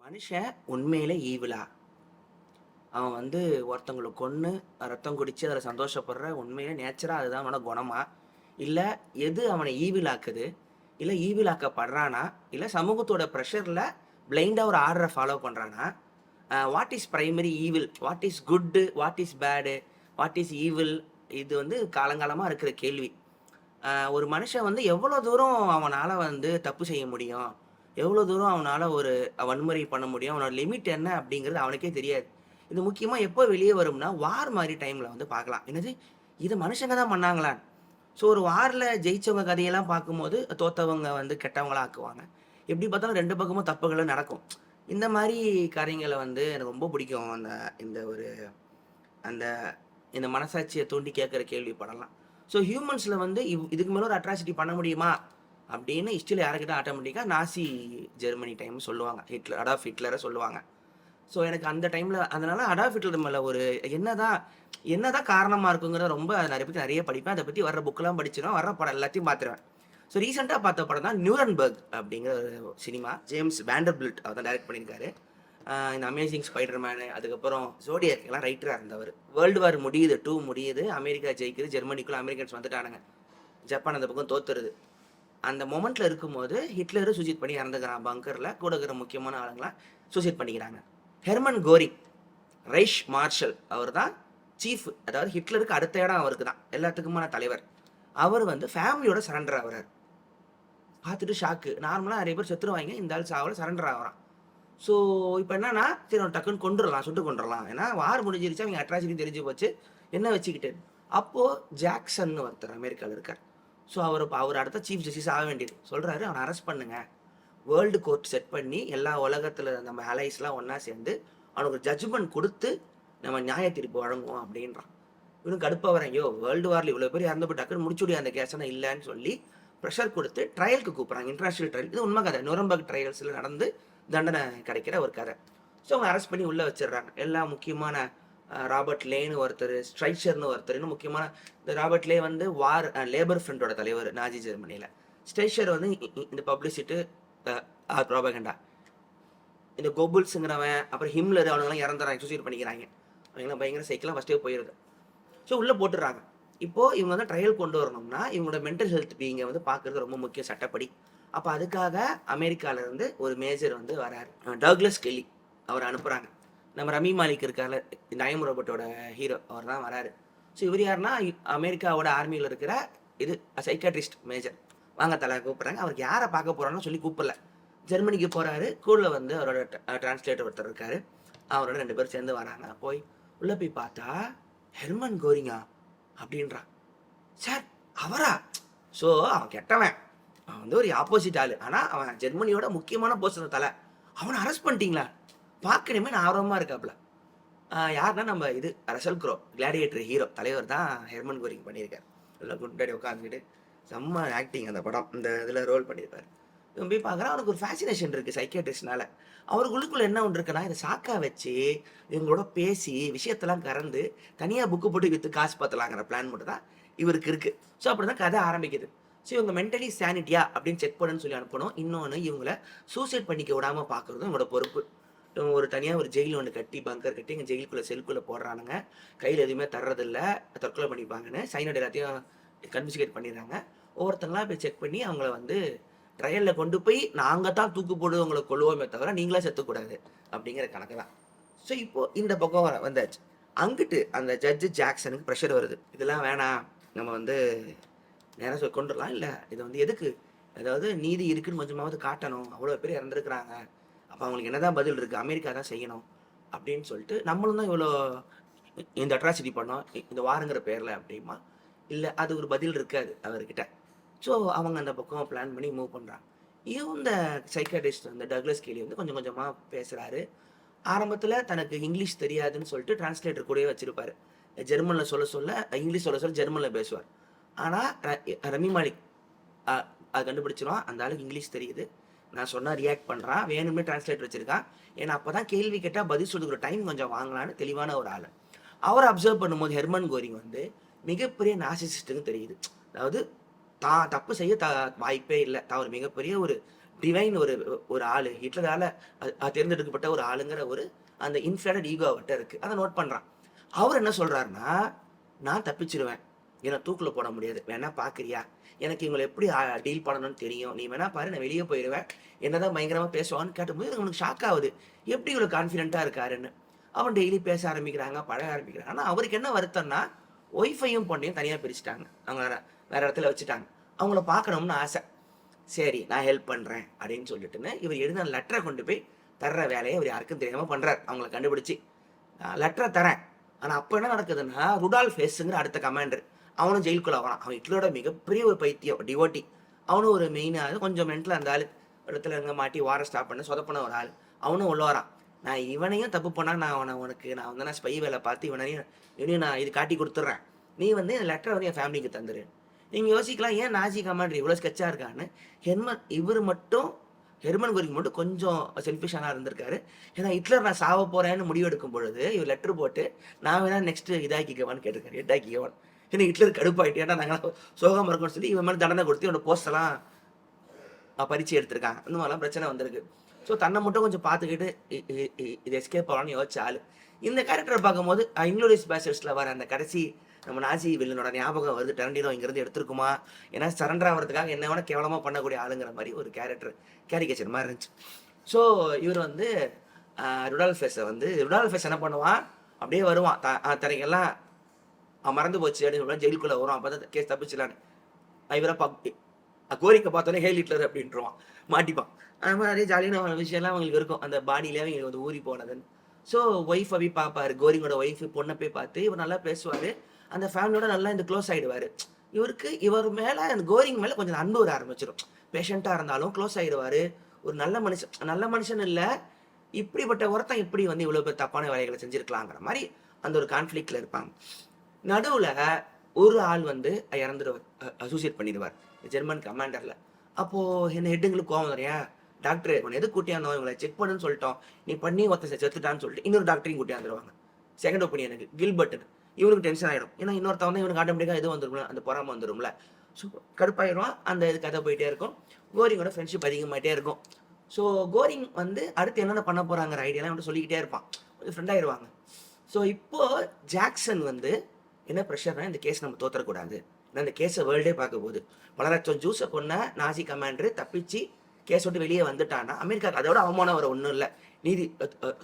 மனுஷன் உண்மையிலே ஈவிலா? அவன் ஒருத்தவங்கள கொன்னு, ரத்தம் குடிச்சு அதில சந்தோஷப்படுற உண்மையிலே நேச்சரா அதுதான் அவனோட குணமா? இல்ல எது அவன ஈவில் ஆக்குது? இல்ல ஈவில் ஆக்கப்படுறானா? இல்ல சமூகத்தோட பிரஷர்ல பிளைண்டா ஒரு ஆர்டர ஃபாலோ பண்றானா? What is primary evil? What is good? What is bad? What is evil? இது காலங்காலமா இருக்கிற கேள்வி. ஒரு மனுஷன் எவ்வளோ தூரம் அவனால தப்பு செய்ய முடியும்? எவ்வளோ தூரம் அவனால ஒரு வன்முறை பண்ண முடியும்? அவனோட லிமிட் என்ன அப்படிங்கிறது அவனுக்கே தெரியாது. இது முக்கியமா எப்போ வெளிய வரும்னா, வார் மாரி டைம்ல பார்க்கலாம். என்னது? இத மனுஷங்க தான் பண்ணாங்களான்னு. ஸோ ஒரு வார்ல ஜெயிச்சவங்க கதையெல்லாம் பார்க்கும்போது, தோத்தவங்க கெட்டவங்களா ஆக்குவாங்க. எப்படி பார்த்தாலும் 2 பக்கமும் தப்புகளும் நடக்கும். இந்த மாரி காரியங்கள எனக்கு ரொம்ப பிடிக்கும். இந்த ஒரு அந்த இந்த மனசாட்சிய தூண்டி கேட்கிற கேள்வி படலாம். ஸோ ஹியூமன்ஸ்ல இதுக்கு மேல ஒரு அட்ராசிட்டி பண்ண முடியுமா? அப்படின்னு ஹிஸ்டரியில யாருக்கிட்ட ஆட்டோமேட்டிக்கா நாசி ஜெர்மனி டைம் சொல்லுவாங்க. அடால்ஃப் ஹிட்லர சொல்லுவாங்க. ஸோ எனக்கு அந்த டைம்ல அதனால அடால்ஃப் ஹிட்லர் மேல ஒரு என்னதான் என்னதான் காரணமா இருக்குங்கிறத ரொம்ப நெறைய படிப்பேன். அத பத்தி வர்ற புக்லாம் படிச்சுருவேன். வர்ற படம் எல்லாத்தையும் பார்த்துருவேன். ஸோ ரீசென்ட்டா பார்த்த படம் தான் நியூரன்பெர்க் அப்படிங்கிற ஒரு சினிமா. ஜேம்ஸ் வாண்டர்பில்ட் அவர் தான் டைரக்ட் பண்ணியிருக்காரு. இந்த அமேசிங் ஸ்பைடர் அதுக்கப்புறம் ஜோடியாக் எல்லாம் ரைட்டரா இருந்தவரு. வேர்ல்டு வார் முடியுது. 2 முடியுது. அமெரிக்கா ஜெயிக்குது. ஜெர்மனிக்குள்ள அமெரிக்கன்ஸ் வந்துட்டானுங்க. ஜப்பான் அந்த பக்கம் தோத்துருது. அந்த மொமெண்ட்ல இருக்கும்போது ஹிட்லரு சூசைட் பண்ணி இறந்துக்கிறான் பங்கர்ல. கூட இருக்கிற முக்கியமான ஆளுங்கலாம் சூசைட் பண்ணிக்கிறாங்க. ஹெர்மன் கோரிங், ரைஷ் மார்ஷல் அவர் தான் சீஃப். அதாவது ஹிட்லருக்கு அடுத்த இடம் அவருக்கு தான். எல்லாத்துக்குமான தலைவர். அவர் ஃபேமிலியோட சரண்டர் ஆகுறாரு. பார்த்துட்டு ஷாக்கு. நார்மலா நெறைய பேர் செத்துருவாய்ங்க. இந்த ஆள் சாவல சரண்டர் ஆகுறான். ஸோ இப்ப என்னன்னா, சரி அவன டக்குன்னு கொன்றுறலாம், சுட்டு கொன்றுறலாம். ஏன்னா வார் முடிஞ்சிருச்சு. அவங்க அட்ராசிட்டி தெரிஞ்சு போச்சு. என்ன வச்சுக்கிட்டு. அப்போ ஜாக்சன்னு ஒருத்தர் அமெரிக்கால இருக்கார். ஸோ அவர் அடுத்த சீஃப் ஜஸ்டிஸ் ஆக வேண்டியது. சொல்றாரு, அவன அரெஸ்ட் பண்ணுங்க. வேர்ல்டு கோர்ட் செட் பண்ணி எல்லா உலகத்துல நம்ம அலைஸ்லாம் ஒண்ணா சேர்ந்து அவனுக்கு ஒரு ஜட்ஜ்மென்ட் குடுத்து நம்ம நியாய தீர்ப்பு வழங்குவோம் அப்படின்றான். இவனும் கடுப்பா வரான். ஐயோ! வேர்ல்டு வார்ல இவ்வளோ பேர் இறந்து போய் டக்குன்னு முடிச்சுடுயா அந்த கேஸ இல்லன்னு சொல்லி பிரஷர் குடுத்து ட்ரையலுக்கு கூப்பிடுறாங்க. International trial. இது உண்மை கதை. நுரம்பர்க் ட்ரையல்ஸ்ல நடந்து தண்டனை கிடைக்கிற ஒரு கதை. ஸோ அவங்க அரெஸ்ட் பண்ணி உள்ள வச்சிடுறாங்க. எல்லா முக்கியமான ராபர்ட் லேன்னு ஒருத்தர், ஸ்ட்ரைச்சர்ன்னு ஒருத்தர், இன்னும் முக்கியமான இந்த ராபர்ட் லே வார் லேபர் ஃப்ரண்டோட தலைவர் நாஜி ஜெர்மனியில. ஸ்ட்ரைச்சர் இந்த பப்ளிசிட்டி ப்ரோபகண்டா. இந்த கோபுல்ஸ்ங்கிறவன், அப்புறம் ஹிம்லர் அவனுங்கலாம் இறந்துறாங்க, சூசைட் பண்ணிக்கிறாங்க. அவங்கலாம் பயங்கர சைக்கிளாக ஃபஸ்ட்டே போயிருது. ஸோ உள்ள போட்டுடுறாங்க. இப்போ இவங்க ட்ரையல் கொண்டு வரணும்னா, இவங்களோட மென்டல் ஹெல்த் பீயிங்க பார்க்கறது ரொம்ப முக்கியம் சட்டப்படி. அப்ப அதுக்காக அமெரிக்கால இருந்து ஒரு மேஜர் வராரு. Douglas Kelly. அவர அனுப்புறாங்க. நம்ம ரமி மாலிக் இருக்கார்ல, இந்த ஐ அம் ரோபோட்டோட ஹீரோ. அவர் தான் வராரு. ஸோ இவர் யாருன்னா, அமெரிக்காவோட ஆர்மியில இருக்கிற இது சைக்காட்ரிஸ்ட் மேஜர். வாங்க தல கூப்பிடுறாங்க. அவருக்கு யார பார்க்க போறான்னு சொல்லி கூப்பிடல. ஜெர்மனிக்கு போறாரு. கூட அவரோட டிரான்ஸ்லேட்டர் ஒருத்தர் இருக்காரு. அவரோட 2 பேரும் சேர்ந்து வராங்க. உள்ள போய் பார்த்தா, ஹெர்மன் கோரிங்கா அப்படின்றான். சார் அவரா? ஸோ அவன் கெட்டவன். அவன் ஒரு ஆப்போசிட் ஆளு. ஆனா அவன் ஜெர்மனியோட முக்கியமான போஸ்டர் தல. அவன அரெஸ்ட் பண்ணிட்டீங்களா? பார்க்கணுமே நான் ஆர்வமா இருக்காப்ல. யாருன்னா நம்ம இது ரசல் க்ரோ, கிளாடியேட்டர் ஹீரோ தலைவர் தான் ஹெர்மன் கோரிங் பண்ணியிருக்காரு. நல்லா குண்டாடி உட்காந்துக்கிட்டு செம்ம ஆக்டிங் அந்த படம். இந்த இதில ரோல் பண்ணியிருப்பாரு. இவன் போய் பார்க்குறான். அவனுக்கு ஒரு ஃபேசினேஷன் இருக்கு சைக்கியாட்ரிஸ்ட்னால. அவருக்குள்ளுக்குள்ள என்ன ஒண்ணு இருக்குன்னா, இத சாக்கா வச்சு இவங்களோட பேசி விஷயத்தெல்லாம் கறந்து தனியா புக்கு போட்டு வித்து காசு பாத்தலாங்கிற பிளான் மட்டும் தான் இவருக்கு இருக்கு. ஸோ அப்படிதான் கதை ஆரம்பிக்குது. ஸோ இவங்க மென்டலி சானிட்டியா அப்படின்னு செக் பண்ணுன்னு சொல்லி அனுப்பணும். இன்னொன்னு இவங்கள சூசைட் பண்ணிக்க விடாம பார்க்கறதும் இவங்களோட பொறுப்பு. ஒரு தனியா ஒரு ஜெயில் ஒண்ணு கட்டி, பங்கர் கட்டி எங்க ஜெயிலுக்குள்ள செல்குள்ள போடுறானுங்க. கையில எதுவுமே தர்றதில்ல. தற்கொலை பண்ணிப்பாங்கன்னு சைனட் எல்லாத்தையும் கன்ஃபிஸ்கேட் பண்ணிடுறாங்க. ஒவ்வொருத்தங்களா போய் செக் பண்ணி அவங்கள ட்ரையல்ல கொண்டு போய் நாங்க தான் தூக்கு போட்டு உங்கள கொல்லுவோமே தவிர நீங்களா செத்துக்கூடாது அப்படிங்கிற கணக்கு தான். ஸோ இப்போ இந்த பக்கம் வந்தாச்சு. அங்கிட்டு அந்த ஜட்ஜ் ஜாக்சனுக்கு பிரஷர் வருது. இதெல்லாம் வேணாம். நம்ம நேரா கொண்டுறலாம். இல்ல இது எதுக்கு? அதாவது நீதி இருக்குன்னு கொஞ்சமாவது காட்டணும். அவ்வளோ பேர் இறந்துருக்கிறாங்க. அப்ப அவங்களுக்கு என்னதான் பதில் இருக்கு? அமெரிக்கா தான் செய்யணும். அப்படின்னு சொல்லிட்டு நம்மளும் தான் இவ்வளோ இந்த அட்ராசிட்டி பண்ணோம். இந்த வார்ங்கிற பேர்ல அப்படிமா? இல்ல அது ஒரு பதில் இருக்காது அவர்கிட்ட. ஸோ அவங்க அந்த பக்கம் பிளான் பண்ணி மூவ் பண்றாங்க. இந்த சைக்காட்ரிஸ்ட் டக்ளஸ் கேலி கொஞ்சம் கொஞ்சமா பேசுறாரு. ஆரம்பத்துல தனக்கு இங்கிலீஷ் தெரியாதுன்னு சொல்லிட்டு டிரான்ஸ்லேட்டர் கூடயே வச்சிருப்பாரு. ஜெர்மன்ல சொல்ல சொல்ல இங்கிலீஷ் சொல்ல சொல்ல ஜெர்மன்ல பேசுவார். ஆனா ரமி மாலிக் அ அத கண்டுபிடிச்சிருவான். அந்த ஆளுக்கு இங்கிலீஷ் தெரியுது. நான் சொன்னா ரியாக்ட் பண்றான். வேணும்னே டிரான்ஸ்லேட்டர் வச்சிருக்கான். ஏன்னா அப்பதான் கேள்வி கேட்டா பதில் சொல்லிக்கிற டைம் கொஞ்சம் வாங்கலான்னு தெளிவான ஒரு ஆளு. அவர அப்சர்வ் பண்ணும்போது ஹெர்மன் கோரிங் மிகப்பெரிய நார்சிசிஸ்ட்ன்னு தெரியுது. அதாவது தான் தப்பு செய்ய வாய்ப்பே இல்ல. தான் ஒரு மிகப்பெரிய ஒரு டிவைன் ஒரு ஒரு ஆளு, ஹிட்லரால தேர்ந்தெடுக்கப்பட்ட ஒரு ஆளுங்கிற ஒரு அந்த இன்ஃப்ளேட்டட் ஈகோ அவர்ட்ட இருக்கு. அத நோட் பண்றான். அவரு என்ன சொல்றாருன்னா, "நான் தப்பிச்சுருவேன். என்ன தூக்குல போட முடியாது. வேணா பார்க்கிறியா? எனக்கு இவங்கள எப்படி டீல் பண்ணணும்னு தெரியும். நீ வேணா பாரு, நான் வெளிய போயிருவேன். என்னதான் பயங்கரமா பேசுவான்னு" கேட்டபோது அவனுக்கு ஷாக் ஆவுது. எப்படி இவ்வளோ கான்ஃபிடென்ட்டா இருக்காருன்னு. அவன் டெய்லி பேச ஆரம்பிக்கிறாங்க, பழக ஆரம்பிக்கிறாங்க. ஆனா அவருக்கு என்ன வருத்தம்னா, ஒய்ஃபையும் பொண்ணையும் தனியா பிரிச்சுட்டாங்க. அவங்க வேற வேற இடத்துல வச்சுட்டாங்க. அவங்கள பார்க்கணும்னு ஆசை. சரி, நான் ஹெல்ப் பண்றேன் அப்படின்னு சொல்லிட்டுன்னு, இவர் எழுதின லெட்டர கொண்டு போய் தர்ற வேலைய இவர் யாருக்கும் தெரியாம பண்றாரு. அவங்கள கண்டுபிடிச்சு. லெட்டர தரேன். ஆனா அப்ப என்ன நடக்குதுன்னா, ருடால்ஃப் ஹெஸ்ஸுங்கிற அடுத்த கமாண்டர். அவனும் ஜெயிலுக்குள்ள வரான். அவன் ஹிட்லரோட மிகப்பெரிய ஒரு பைத்தியம், டிவோட்டி. அவனும் ஒரு மெயினா கொஞ்சம் மென்டலா அந்த ஆளு. இடத்துல எங்க மாட்டி வார ஸ்டாப் பண்ண சொதப்புன ஒரு ஆளு. அவனும் உள்ள வரான். நான் இவனையும் தப்பு பண்ணா நான் வந்து நான் ஸ்பை வேல பார்த்து இவனையும் நான் இது காட்டி குடுத்துடுறேன். நீ வந்து இந்த லெட்டர வந்து என் ஃபேமிலிக்கு தந்துரு. நீங்க யோசிக்கலாம், ஏன் நாஜி கமாண்டர் இவ்வளோ ஸ்கெட்சா இருக்கான்னு. இவரு மட்டும் ஹெர்மன் கோரிங் மட்டும் கொஞ்சம் செல்ஃபிஷானா இருந்திருக்காரு. ஏன்னா ஹிட்லர் நான் சாவ போறேன்னு முடிவெடுக்கும் பொழுது, இவர் லெட்டர் போட்டு நான் வேணா நெக்ஸ்ட் இதாக்கிக்கவான்னு கேட்டிருக்காரு. ஹெட்டாக்கிக்கவான்னு. ஏன்னா ஹிட்லர் கடுப்பாயிட்டு, ஏன்னா நாங்கலாம் சோகமா இருக்கோம்னு சொல்லி இவன் மேல தண்டனை கொடுத்து இவனோட போஸ்டெல்லாம் பறிச்சு எடுத்திருக்காங்க. இந்த மாதிரிலாம் பிரச்சனை வந்திருக்கு. ஸோ தன்னை மட்டும் கொஞ்சம் பார்த்துக்கிட்டு இது எஸ்கேப் ஆகலாம்னு யோசிச்ச ஆளு. இந்த கேரக்டரை பார்க்கும்போது இன்க்ளூடியஸ் பேசர்ஸ்ல வர அந்த கடைசி நம்ம நாசி வில்லனோட ஞாபகம் வருது. டரண்டினோ இங்கிருந்து எடுத்திருக்குமா? ஏன்னா சரண்டர் ஆகிறதுக்காக என்ன வேணா கேவலமா பண்ணக்கூடிய ஆளுங்கிற மாதிரி ஒரு கேரிகேச்சர் மாதிரி இருந்துச்சு. ஸோ இவர் வந்து ருடால்ஃபெஸ் என்ன பண்ணுவான், அப்படியே வருவான். தனக்கெல்லாம் மறந்து போச்சு அப்படின்னு ஜெயிலுக்குள்ள வரும். அப்பதான் கேஸ் தப்பிச்சலான்னு இவரை கோரிக்கை பார்த்தோன்னே ஹேல் ஹிட்லர் அப்படின்ட்டுருவான், மாட்டிப்பான். அது மாதிரி நிறைய ஜாலியான விஷயம்லாம் அவங்களுக்கு இருக்கும். அந்த பாடியிலே அவங்களுக்கு வந்து ஊறி போனதுன்னு. ஸோ ஒய்ஃப் போய் பார்ப்பாரு. கோரிங்கோட ஒய்ஃப் பொண்ணை போய் பார்த்து இவர் நல்லா பேசுவாரு. அந்த ஃபேமிலியோட நல்லா இந்த க்ளோஸ் ஆயிடுவாரு. இவர் மேல அந்த கோரிங் மேல கொஞ்சம் அன்பு வர ஆரம்பிச்சிடும். பேஷண்டா இருந்தாலும் க்ளோஸ் ஆயிடுவாரு. ஒரு நல்ல மனுஷன் இல்ல. இப்படிப்பட்ட ஒருத்தன் எப்படி வந்து இவ்வளவு பேர் தப்பான வேலைகளை செஞ்சிருக்கலாங்கிற மாதிரி அந்த ஒரு கான்ஃபிளிக்ட்ல இருப்பாங்க. நடுவுல ஒரு ஆள் வந்து இறந்துடுவார். அசோசியேட் பண்ணிடுவார் ஜெர்மன் கமாண்டர்ல. அப்போ என்ன ஹெட்டுங்களுக்கு கோவம் வரையா, டாக்டர் உன்னை எது கூட்டியாந்தோம், இவங்களை செக் பண்ணுன்னு சொல்லிட்டோம், நீ பண்ணி ஒருத்தன் செத்துட்டான்னு சொல்லிட்டு இன்னொரு டாக்டரையும் கூட்டியாந்துருவாங்க. செகண்ட் ஒப்பீனியனுக்கு கில்பர்ட். இவனுக்கு டென்ஷன் ஆயிடும். ஏன்னா இன்னொருத்தன் வந்து இவனுக்கு ஆட்டோமேட்டிக்கா எதுவும் வந்துரும்ல, அந்த பொறாம வந்துரும்ல. ஸோ கடுப்பாயிடுவான். அந்த இது கதை போயிட்டே இருக்கும். கோரிங்கோட ஃப்ரெண்ட்ஷிப் அதிகமாயிட்டே இருக்கும். ஸோ கோரிங் வந்து அடுத்து என்னென்ன பண்ண போறாங்கிற ஐடியாலாம் வந்து சொல்லிக்கிட்டே இருப்பான். கொஞ்சம் ஃப்ரெண்ட் ஆயிடுவாங்க. ஸோ இப்போ ஜாக்சன் வந்து என்ன ப்ரெஷர்னா, இந்த கேஸ் நம்ம தோத்தரக்கூடாது. ஏன்னா இந்த கேஸை வேர்ல்டே பார்க்க போகுது. பல லட்சம் ஜூஸை கொன்ன நாசி கமாண்டர் தப்பிச்சு கேஸ் விட்டு வெளியே வந்துட்டான்னா அமெரிக்காவுக்கு அதோட அவமானம் வர ஒன்றும் இல்லை. நீதி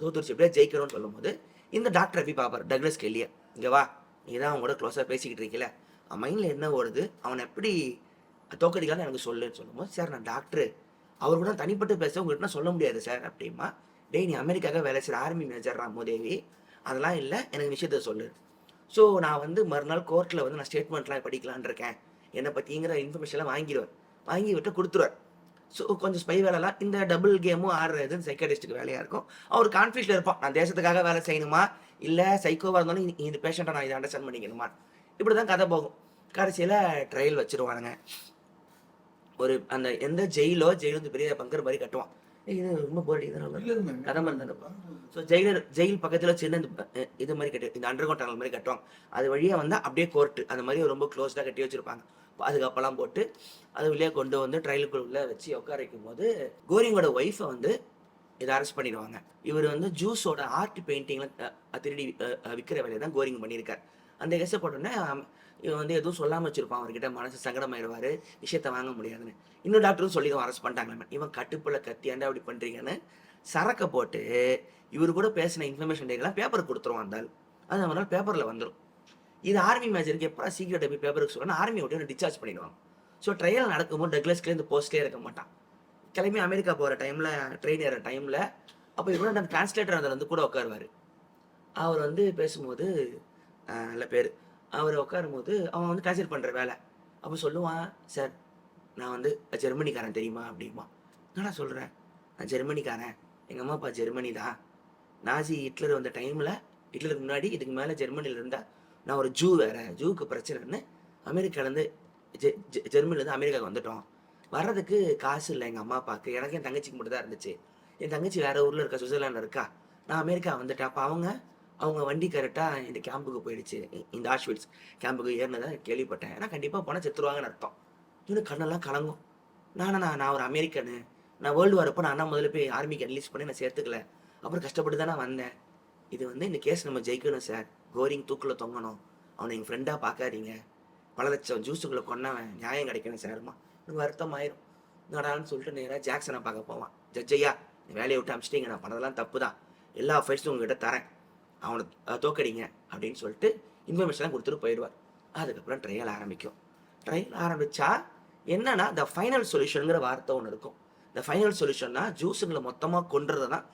தோத்துருச்சு, எப்படியா ஜெயிக்கணும்னு சொல்லும் போது இந்த டாக்டர் எப்படி பார்ப்பார், டக்ளஸ் கெல்லியை. இங்கே வா, நீ தான் அவங்க கூட க்ளோஸாக பேசிக்கிட்டு இருக்கல, அவன் மைண்டில் என்ன ஓடுது, அவனை எப்படி தோக்கடிக்கலான்னு எனக்கு சொல்லுன்னு சொல்லும்போது, சார் நான் டாக்டரு, அவர் கூட தனிப்பட்டு பேச உங்கள்கிட்ட சொல்ல முடியாது சார் அப்படிமா. டேய், நீ அமெரிக்காவுக்கு வேலை செய்கிற ஆர்மி மேஜர் ராமோதேவி, அதெல்லாம் இல்லை, எனக்கு விஷயத்த சொல்லு. ஸோ நான் வந்து மறுநாள் கோர்ட்டில் வந்து நான் ஸ்டேட்மெண்ட்லாம் படிக்கலான் இருக்கேன், என்னை பற்றிங்கிற இன்ஃபர்மேஷன்லாம் வாங்கி விட்டு கொடுத்துருவார். ஸோ கொஞ்சம் ஸ்பை வேலைலாம் இந்த டபுள் கேமும் ஆடுறதுன்னு சைக்காட்டிஸ்ட்டுக்கு வேலையாக இருக்கும். அவர் கான்ஃப்ளிக்டில் இருப்பான், நான் தேசத்துக்காக வேலை செய்யணுமா, இல்லை சைக்கோவாக இருந்தாலும் இந்த பேஷண்ட்டை நான் இதை அண்டர்ஸ்டாண்ட் பண்ணிக்கணுமா, இப்படி தான் கதை போகும். கடைசியில் ட்ரையல் வச்சுருவானுங்க. ஒரு அந்த எந்த ஜெயிலோ வந்து பெரிய பங்கர் மாதிரி கட்டுவான். இது ரொம்ப போர் அடிக்குது கதை மாதிரி தான். ஸோ ஜெயில் பக்கத்தில் சின்ன இது மாதிரி இந்த அண்டர் கிரவுண்ட் டனல் மாதிரி கட்டுவாங்க. அது வழியாக வந்தால் அப்படியே கோர்ட்டு அந்த மாதிரி ரொம்ப க்ளோஸ்டாக கட்டி வச்சிருப்பாங்க. பாதுகாப்பெல்லாம் போட்டு அது வழியாக கொண்டு வந்து ட்ரையலுக்குள்ள வச்சு உட்கார வைக்கும் போது கோரிங்கோட ஒய்ஃபை வந்து இதை அரெஸ்ட் பண்ணிடுவாங்க. இவர் வந்து ஜூஸோட ஆர்ட் பெயிண்டிங்லாம் திருடி விற்கிற வேலையை தான் கோரிங் பண்ணியிருக்கார். அந்த கேஸை போட்டோன்னே இவன் வந்து எதுவும் சொல்லாமல் வச்சிருப்பான். அவர்கிட்ட மனசு சங்கடமாயிடுவார், விஷயத்த வாங்க முடியாதுன்னு. இன்னொரு டாக்டரும் சொல்லி அரெஸ்ட் பண்ணிட்டாங்களே, இவன் கட்டுப்புள்ள கத்தியாண்டா அப்படி பண்ணுறீங்கன்னு சரக்கை போட்டு இவர் கூட பேசின இன்ஃபர்மேஷன் டேக்கெல்லாம் பேப்பர் கொடுத்துருவான். அந்த அது அவனால் பேப்பரில் வந்துடும். இது ஆர்மி மேஜருக்கு எப்போ சீக்கிரட்டை போய் பேப்பருக்கு சொல்லணும், ஆர்மியை விட்டு டிஸ்சார்ஜ் பண்ணிடுவாங்க. ஸோ ட்ரையல் நடக்கும்போது டக்ளஸ்லேயே இந்த போஸ்ட்லேயே இருக்க மாட்டான். கிளம்பி அமெரிக்கா போகிற டைமில் ட்ரெயின் ஏற டைமில் அப்போ இவரோட அந்த டிரான்ஸ்லேட்டர் அதில் வந்து கூட உட்காருவார். அவர் வந்து பேசும்போது நல்ல பேர், அவர் உட்காரும்போது அவன் வந்து டிரான்ஸ்லேட் பண்ணுற வேலை. அப்போ சொல்லுவான், சார் நான் வந்து ஜெர்மனிக்காரன் தெரியுமா அப்படிமா. என்னடா சொல்கிறேன், நான் ஜெர்மனிக்காரன், எங்கள் அம்மா அப்பா ஜெர்மனி தான். நாசி ஹிட்லர் வந்த டைமில், ஹிட்லருக்கு முன்னாடி இதுக்கு மேலே ஜெர்மனியில் இருந்தால் நான் ஒரு ஜூவுக்கு பிரச்சனைன்னு அமெரிக்காலேருந்து ஜெர்மனிலேருந்து அமெரிக்காவுக்கு வந்துட்டோம். வர்றதுக்கு காசு இல்லை எங்கள் அம்மா அப்பாவுக்கு, எனக்கு என் தங்கச்சிக்கு மட்டும் தான் இருந்துச்சு. என் தங்கச்சி வேறு ஊரில் இருக்கா, சுவிட்சர்லாண்டில் இருக்கா. நான் அமெரிக்கா வந்துட்டேன். அப்போ அவங்க வண்டி கரெக்டாக இந்த கேம்புக்கு போயிடுச்சு, இந்த ஆஷ்விட்ஸ் கேம்புக்கு ஏறினதான் கேள்விப்பட்டேன். ஏன்னா கண்டிப்பாக போனால் செத்துருவாங்கன்னு அர்த்தம். இன்னும் கண்ணெல்லாம் கலங்கும். நான் ஒரு அமெரிக்கனு, நான் வேர்ல்டு வார் அப்போ நான் முதல்ல போய் ஆர்மிக்கு என்லிஸ்ட் பண்ணி நான் சேர்த்துக்கல, அப்புறம் கஷ்டப்பட்டு தான் நான் வந்தேன். இது வந்து இந்த கேஸ் நம்ம ஜெயிக்கணும் சார், கோரிங் தூக்கில் தொங்கணும், அவனை எங்கள் ஃப்ரெண்டாக பார்க்காதீங்க, பல லட்சம் ஜூஸுங்களை கொன்னவன், நியாயம் கிடைக்கணும் சார்மா. எனக்கு வருத்தம் ஆயிரும். என்னடான்னு சொல்லிட்டு நேராக ஜாக்சனை பார்க்க போவான். ஜட்ஜையா, வேலையை விட்டு அமிச்சிட்டிங்க, நான் பண்ணதெல்லாம் தப்பு தான், எல்லா ஃபைல்ஸும் உங்ககிட்ட தரேன், அவனை தோக்கடிங்க அப்படின்னு சொல்லிட்டு இன்ஃபர்மேஷன்லாம் கொடுத்துட்டு போயிடுவார். அதுக்கப்புறம் ட்ரையல் ஆரம்பிக்கும். ட்ரையல் ஆரம்பித்தா என்னன்னா த ஃபைனல் சொல்யூஷனுங்கிற வார்த்தை ஒன்று இருக்கும். இந்த ஃபைனல் சொல்யூஷன்னா ஜூஸுங்களை மொத்தமாக கொண்டுறது தான்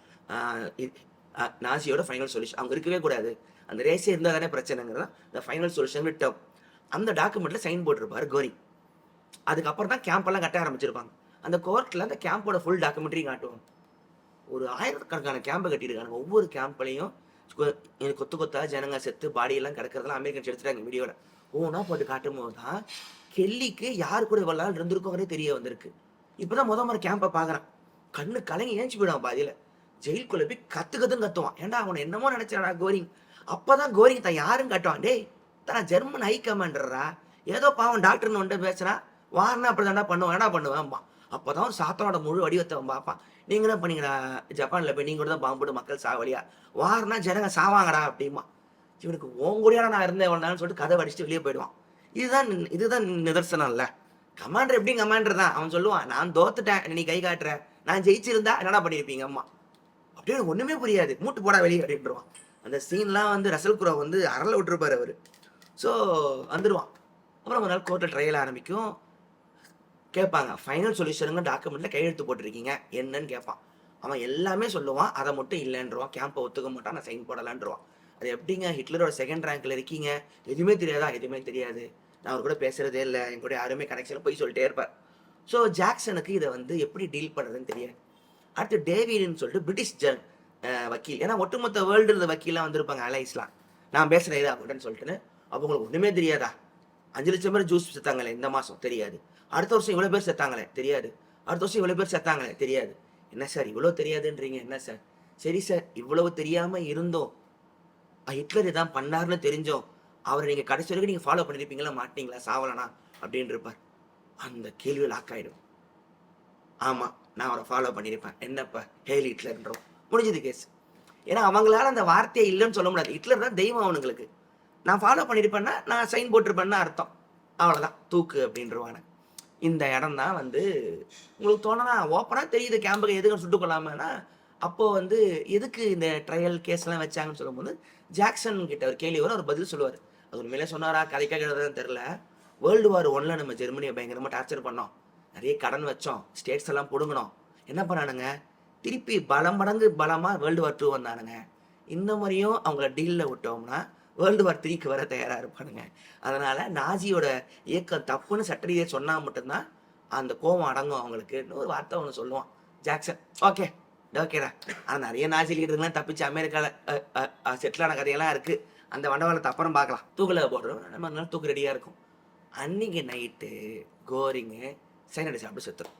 நாசியோட ஃபைனல் சொல்யூஷன். அவங்க இருக்கவே கூடாது, அந்த ரேஸே இருந்தால் தானே பிரச்சனைங்கிறது தான் இந்த ஃபைனல் சொல்யூஷன் டேர்ம். அந்த டாக்குமெண்ட்டில் சைன் போட்டிருப்பார் கோரிங். அதுக்கப்புறம் தான் கேம்பெல்லாம் கட்ட ஆரம்பிச்சிருப்பாங்க. அந்த கோர்ட்டில் அந்த கேம்போட ஃபுல் டாக்குமெண்ட்ரியும் காட்டுவாங்க. ஒரு ஆயிரக்கணக்கான கேம்பை கட்டியிருக்காங்க. ஒவ்வொரு கேம்ப்லையும் கொத்து கொத்தா ஜனங்க செத்து பாடியெல்லாம் கிடக்கிறதெல்லாம் அமெரிக்கன்ஸ் எடுத்துட்டாங்க வீடியோவில். ஓனா போட்டு காட்டும் போது தான் கெல்லிக்கு யார் கூட இவ்வளோ நாள் இருந்திருக்கோங்கிறே தெரிய வந்திருக்கு. இப்போதான் முறை கேம்பை பார்க்குறான். கண்ணு கலங்கி ஏஞ்சி போயிடுவான் பாதியில். ஜெயிலுக்குள்ளே போய் கத்துன்னு கத்துவான். ஏன்டா அவனை என்னமோ நினைச்சாடா கோரிங். அப்போதான் கோரிங் தான் யாரும் காட்டுவான். டேய் தான் ஜெர்மன் ஹை கமாண்டரா, ஏதோ பாவம் டாக்டர்னு வந்துட்டு பேசுகிறான், வாரனா அப்படி தாண்டா பண்ணுவான், என்ன பண்ணுவேன்பா. அப்போதான் ஒரு சாத்தனோட முழு வடிவத்தை பார்ப்பான். நீங்கள் என்ன பண்ணீங்கடா ஜப்பானில் போய், நீங்கள் கூட தான் பாம்பு போட்டு மக்கள் சாவலியா, வாரனா ஜனங்க சாவாங்கடா அப்படிமா. இவனுக்கு ஓங்கூடியான நான் இருந்தேன் வந்தான்னு சொல்லிட்டு கதை வடிச்சுட்டு வெளியே போயிடுவான். இதுதான் நிதர்சனம் இல்லை. கமாண்டர் எப்படி கமாண்டர் தான். அவன் சொல்லுவான், நான் தோத்துட்டேன், நீ கை காட்டுற, நான் ஜெயிச்சிருந்தா என்னடா பண்ணியிருப்பீங்க அம்மா. அப்படியே ஒன்றுமே புரியாது, மூட்டு போடா வெளியே அப்படின்ட்டுருவான். அந்த சீன்லாம் வந்து ரசல் குரோ வந்து அரள விட்டுருப்பார் அவர். ஸோ வந்துடுவான். அப்புறம் ஒரு நாள் கோர்ட்டில் ட்ரையல் ஆரம்பிக்கும். கேட்பாங்க, ஃபைனல் சொல்யூஷனுங்க டாக்குமெண்ட்டில் கையெழுத்து போட்டிருக்கீங்க என்னன்னு கேட்பான். அவன் எல்லாமே சொல்லுவான், அதை மட்டும் இல்லைன்றான். கேம்பை ஒத்துக்க மாட்டான், நான் சைன் போடலான்றான். அது எப்படிங்க, ஹிட்லரோட செகண்ட் ரேங்க்ல இருக்கீங்க, எதுவுமே தெரியாதா? எதுவுமே தெரியாது, நான் அவர் கூட பேசுறதே இல்லை, என் கூட யாருமே கனெக்ஷன் போய் சொல்லிட்டே இருப்பார். ஸோ ஜாக்சனுக்கு இதை வந்து எப்படி டீல் பண்ணுறதுன்னு தெரியாது. அடுத்து டேவிட்னு சொல்லிட்டு பிரிட்டிஷ் வக்கீல், ஏன்னா ஒட்டுமொத்த வேர்ல்டு இருந்த வக்கீலாம் வந்திருப்பாங்க அலைஸ்லாம், நான் பேசுகிறேன் இதா அப்படின்னு சொல்லிட்டுன்னு. அப்போ உங்களுக்கு ஒன்றுமே தெரியாதா? 5 லட்சம் பேர் ஜூஸ் செத்தாங்களே இந்த மாதம், தெரியாது. அடுத்த வருஷம் இவ்வளோ பேர் செத்தாங்களே, தெரியாது. அடுத்த வருஷம் இவ்வளோ பேர் செத்தாங்களே, தெரியாது. என்ன சார் இவ்வளோ தெரியாதுன்றீங்க, என்ன சார்? சரி சார், இவ்வளவு தெரியாமல் இருந்தோம், ஹிட்லர் இதான் பண்ணார்னு தெரிஞ்சோம், அவரை நீங்கள் கடைசி வரைக்கும் நீங்கள் ஃபாலோ பண்ணியிருப்பீங்களா, மாட்டீங்களா, சாவலனா அப்படின்னு இருப்பார். அந்த கேள்வி லாக் ஆகிடும். ஆமாம், நான் அவரை ஃபாலோ பண்ணியிருப்பேன். என்னப்பா ஹேல் ஹிட்லர்ன்றோம், முடிஞ்சது கேஸ். ஏன்னா அவங்களால அந்த வார்த்தையை இல்லைன்னு சொல்ல முடியாது. ஹிட்லர் தான் தெய்வம் அவனுங்களுக்கு. நான் ஃபாலோ பண்ணியிருப்பேன்னா நான் சைன் போட்டிருப்பேன்னு அர்த்தம், அவ்வளோதான், தூக்கு அப்படின்றவான. இந்த இடம் தான் வந்து உங்களுக்கு தோணுனா ஓப்பனாக தெரியுது கேம்புக்கு எதுக்கு சுட்டு கொள்ளாமன்னா, அப்போது வந்து எதுக்கு இந்த ட்ரையல் கேஸ்லாம் வச்சாங்கன்னு சொல்லும்போது ஜாக்சன் கிட்ட ஒரு கேள்வி வரும், அவர் பதில் சொல்லுவார். அது உண்மையிலே சொன்னாரா கதைக்காக எழுதுறதுன்னு தெரில. வேர்ல்டு வார் 1 நம்ம ஜெர்மனியை பயங்கரமாக டார்ச்சர் பண்ணோம், நிறைய கடன் வச்சோம், ஸ்டேட்ஸ் எல்லாம் பிடுங்கணும். என்ன பண்ணானுங்க, திருப்பி மடங்கு பலமாக வேர்ல்டு வார் 2 வந்தானுங்க. இந்த மாதிரியும் அவங்கள டீலில் விட்டோம்னா வேர்ல்டு வார் 3க்கு வர தயாராக இருப்பானுங்க. அதனால் நாஜியோட இயக்கம் தப்புன்னு சட்டரீதியை சொன்னால் மட்டும்தான் அந்த கோபம் அடங்கும் அவங்களுக்கு. இன்னொரு வார்த்தை ஒன்று சொல்லுவான் ஜாக்சன், ஓகேடா. ஆனால் நிறைய நாஜி லீடருங்களாம் தப்பிச்சு அமெரிக்காவில் செட்டிலான கதையெல்லாம் இருக்குது. அந்த வண்டவாளத்தை அப்புறம் பார்க்கலாம். தூக்கில் போடுறோம், நம்ம தூக்கு ரெடியாக இருக்கும். அன்னைக்கு நைட்டு கோரிங்கு சைனடி சாப்பிட்டு செத்துரும்.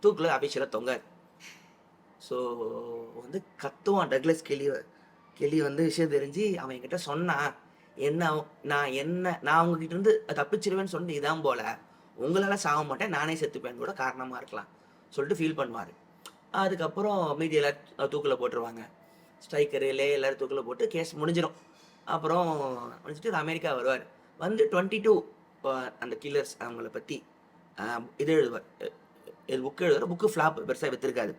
தூக்கில் அபிஷேகம் தொங்காது. ஸோ வந்து கத்துவான் டக்ளஸ் கெல்லி வந்து விஷயம் தெரிஞ்சு அவன் என்கிட்ட சொன்னான், நான் உங்ககிட்ட இருந்து தப்பிச்சிருவேன்னு சொன்னது இதான் போல, உங்களால் சாக மாட்டேன், நானே செத்துப்பேன் கூட காரணமாக இருக்கலாம் சொல்லிட்டு ஃபீல் பண்ணுவார். அதுக்கப்புறம் மீதி எல்லாரும் தூக்கில் போட்டுருவாங்க. ஸ்ட்ரைக்கரு எல்லோரும் தூக்கில் போட்டு கேஸ் முடிஞ்சிடும். அப்புறம் முடிச்சுட்டு அமெரிக்கா வருவார். வந்து 22 அந்த கில்லர்ஸ் அவங்கள பற்றி இது எழுதுவார், புக்கு எழுதுவார். புக்கு ஃப்ளாப் பெருசாக விற்றுருக்காது.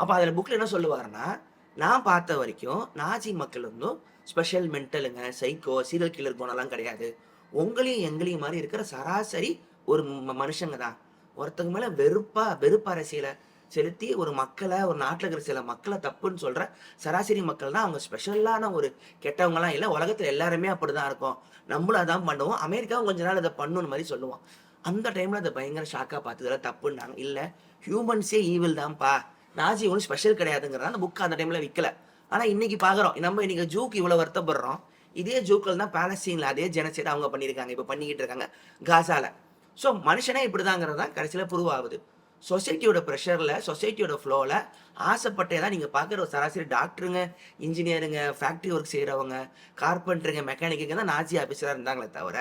அப்போ அதில் புக்கில் என்ன சொல்லுவார்னா, நான் பார்த்த வரைக்கும் நாஜி மக்கள் இருந்தும் ஸ்பெஷல் மென்டலுங்க, சைக்கோ, சீரியல் கில்லர் குணம்லாம் கிடையாது, உங்களையும் எங்களையும் மாதிரி இருக்கிற சராசரி ஒரு மனுஷங்க தான். ஒருத்தங்க மேலே வெறுப்பு அரசியலை செலுத்தி ஒரு மக்களை, ஒரு நாட்டில் இருக்கிற சில மக்களை தப்புன்னு சொல்கிற சராசரி மக்கள் தான் அவங்க. ஸ்பெஷலான ஒரு கெட்டவங்கலாம் இல்லை, உலகத்தில் எல்லாருமே அப்படி தான் இருக்கும், நம்மளும் அதான் பண்ணுவோம், அமெரிக்காவும் கொஞ்ச நாள் அதை பண்ணுன்னு மாதிரி சொல்லுவோம். அந்த டைமில் அதை பயங்கர ஷாக்காக பார்த்ததில் தப்புன்னாங்க. இல்லை, ஹியூமன்ஸே ஈவில் தான்ப்பா, நாஜி ஒன்றும் ஸ்பெஷல் கிடையாதுங்கிறதா அந்த புக்கு அந்த டைமில் விற்கலை. ஆனால் இன்றைக்கி பார்க்குறோம், நம்ம இன்றைக்கி ஜூக்கு இவ்வளோ வருத்தப்படுறோம். இதே ஜூக்கள் தான் பாலஸ்தீனில் அதே ஜெனசைட் அவங்க பண்ணியிருக்காங்க, இப்போ பண்ணிக்கிட்டு இருக்காங்க காசாவில். ஸோ மனுஷனே இப்படி தாங்கிறது தான் கடைசியில் ப்ரூவ் ஆகுது. சொசைட்டியோட ப்ரெஷரில், சொசைட்டியோட ஃப்ளோவில் ஆசைப்பட்டே தான் நீங்கள் பார்க்குற ஒரு சராசரி டாக்டருங்க, இன்ஜினியருங்க, ஃபேக்ட்ரி ஒர்க் செய்கிறவங்க, கார்பெண்டருங்க, மெக்கானிக்குங்க தான் நாஜி ஆஃபீஸராக இருந்தாங்களே தவிர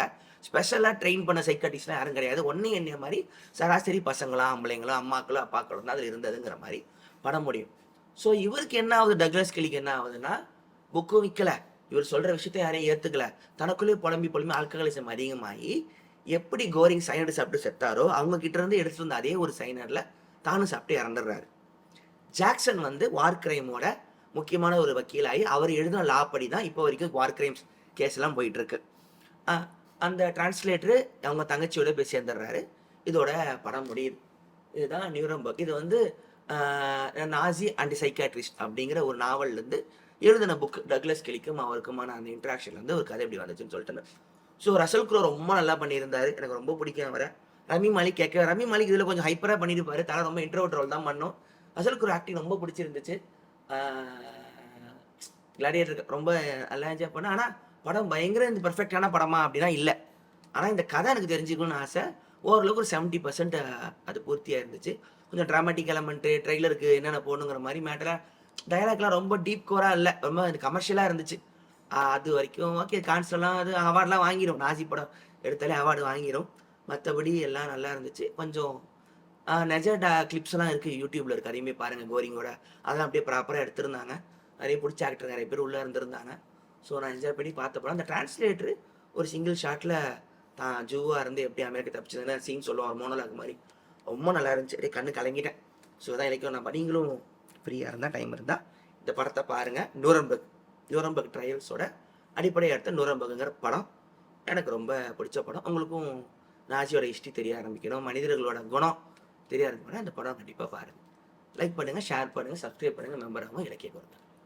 ஸ்பெஷலாக ட்ரெயின் பண்ண சைக்காட்டிஸ்ட்லாம் யாரும் கிடையாது. ஒண்ணு என்னைய மாரி சராசரி பசங்களா, ஆம்பளைங்களோ, அம்மாக்களோ, அப்பாக்களோ தான் அதில இருந்ததுங்கிற மாரி படம் முடியும். ஸோ இவருக்கு என்ன ஆகுது, டக்ளஸ் கெலிக்கு என்ன ஆகுதுன்னா, புக்கும் விக்கல. இவர் சொல்ற விஷயத்த யாரையும் ஏத்துக்கல. தனக்குள்ளேயே புலம்பி புலம்பி ஆல்கஹாலிசம் அதிகமாகி, எப்படி கோரிங் சயனைடு சாப்பிட்டு செத்தாரோ, அவங்க கிட்ட இருந்து எடுத்துட்டு வந்த அதே ஒரு சயனைட்ல தானும் சாப்பிட்டு இறந்துடுறாரு. ஜாக்சன் வந்து வார் கிரைமோட முக்கியமான ஒரு வக்கீலாகி, அவர் எழுதின லா படி தான் இப்போ வரைக்கும் வார் கிரைம்ஸ் கேஸ்லாம் போயிட்டு இருக்கு. அ அந்த டிரான்ஸ்லேட்டரு அவங்க தங்கச்சியோட போய் சேர்ந்துடுறாரு. இதோட படம் முடியுது. இதுதான் நியூரம்பர்க். இது வந்து நாசி அண்ட் சைக்காட்ரிஸ்ட் அப்படிங்கிற ஒரு நாவல்லேருந்து எழுதின புக். டக்ளஸ் கெலிக்கும் அவருக்குமான அந்த இன்ட்ராக்ஷன்லேருந்து ஒரு கதை எப்படி வந்துச்சுன்னு சொல்லிட்டு. ஸோ ரசல் க்ரோ ரொம்ப நல்லா பண்ணியிருந்தாரு. எனக்கு ரொம்ப பிடிக்கும் அவரை. ரமி மாலிக் ரமி மாலிக் இதில் கொஞ்சம் ஹைப்பராக பண்ணியிருப்பாரு. தலை ரொம்ப இன்ட்ரோவர்ட் ரோல் தான் பண்ணும். ரசல் க்ரோ ஆக்டிங் ரொம்ப பிடிச்சிருந்துச்சு. கிளாடியேட்டர் ரொம்ப நல்லா என்ஜாய் பண்ணேன். ஆனால் படம் பயங்கர இந்த பெர்ஃபெக்டான படமா அப்படின்னா இல்லை. ஆனால் இந்த கதை எனக்கு தெரிஞ்சுக்கணும்னு ஆசை. ஓரளவுக்கு ஒரு 70% அது பூர்த்தியாக இருந்துச்சு. கொஞ்சம் ட்ராமாட்டிக் எலமெண்ட்டு, ட்ரெய்லருக்கு என்னென்ன போடணுங்கிற மாதிரி மேட்டராக டயலாக்லாம் ரொம்ப டீப் கோராக இல்லை. ரொம்ப கமர்ஷியலாக இருந்துச்சு. அது வரைக்கும் ஓகே. கான்ஸ்லாம் அது அவார்ட்லாம் வாங்கிடும். நாசி படம் எடுத்தாலே அவார்டு வாங்கிடும். மற்றபடி எல்லாம் நல்லா இருந்துச்சு. கொஞ்சம் நெஜ கிளிப்ஸ்லாம் இருக்குது, யூடியூப்பில் இருக்குது. அதையுமே பாருங்கள் கோரிங்கோட. அதெல்லாம் அப்படியே ப்ராப்பராக எடுத்திருந்தாங்க. நிறைய பிடிச்ச ஆக்டர் நிறைய பேர் உள்ளே இருந்திருந்தாங்க. ஸோ நான் என்ஜாய் பண்ணி பார்த்த படம். அந்த டிரான்ஸ்லேட்டரு ஒரு சிங்கிள் ஷாட்டில் தான் ஜூவாக இருந்து எப்படி அமெரிக்கா தப்பிச்சதுன்னு சீன் சொல்லுவார், மோனோலாக் மாதிரி. ரொம்ப நல்லா இருந்துச்சு. அப்படியே கண்ணு கலங்கிட்டேன். ஸோ தான் இலக்கியம் நான் நீங்களும் ஃப்ரீயாக இருந்தால் டைம் இருந்தால் இந்த படத்தை பாருங்கள். நியூரம்பர்க் ட்ரையல்ஸோட அடிப்படையாக எடுத்த நியூரம்பர்க்குங்கிற படம் எனக்கு ரொம்ப பிடிச்ச படம். உங்களுக்கும் நாசியோட ஹிஸ்ட்ரி தெரிய ஆரம்பிக்கணும், மனிதர்களோட குணம் தெரிய ஆரம்பிக்கணும், அந்த படம் கண்டிப்பாக பாருங்கள். லைக் பண்ணுங்கள், ஷேர் பண்ணுங்கள், சப்ஸ்கிரைப் பண்ணுங்கள், மெம்பர் ஆகும் இலக்கிய குரல்.